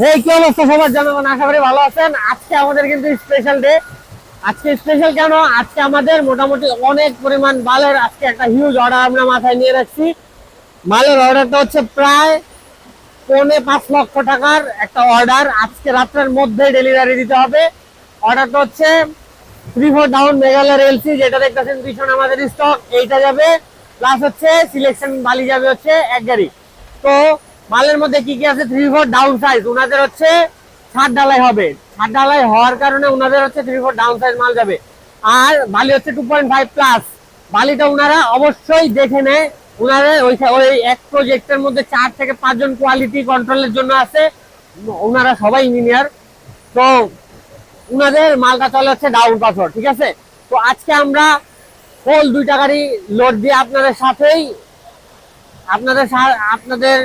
এই কি অবস্থা সবার জনগণ, আশা করি ভালো আছেন। আজকে আমাদের কিন্তু স্পেশাল ডে। আজকে স্পেশাল কেন, আজকে আমাদের মোটামুটি অনেক পরিমাণ মালের আজকে একটা হিউজ অর্ডার আমরা মাথায় নিয়ে রাখছি। মালের অর্ডারটা হচ্ছে প্রায় 4.5 লক্ষ টাকার একটা অর্ডার। আজকে রাত্রের মধ্যে ডেলিভারি দিতে হবে। অর্ডারটা হচ্ছে 3-4 ডাউন মেঘালয় এলসি, যেটা দেখতেছেন পিছনে আমাদের স্টক, এইটা যাবে। প্লাস হচ্ছে সিলেকশন বালি যাবে হচ্ছে এক গাড়ি। তো মালের মধ্যে কি কি আছে, 3-4 ডাউন সাইজ ওনাদের হচ্ছে ছাদ ঢালাই হবে। ছাদ ঢালাই হওয়ার কারণে ওনাদের হচ্ছে 3-4 ডাউন সাইজ মাল যাবে। আর বালি হচ্ছে 2.5 প্লাস। বালিটা ওনারা অবশ্যই দেখে নেয়। ওনাদের ওই এক প্রজেক্টের মধ্যে 4 থেকে 5 জন কোয়ালিটি কন্ট্রোলের জন্য আছে। ওনারা সবাই ইঞ্জিনিয়ার। তো উনাদের মালটা চলে হচ্ছে ডাউন পাথর, ঠিক আছে। তো আজকে আমরা হোল 2টা গাড়ি লোড দিয়ে আপনাদের সাথেই আপনাদের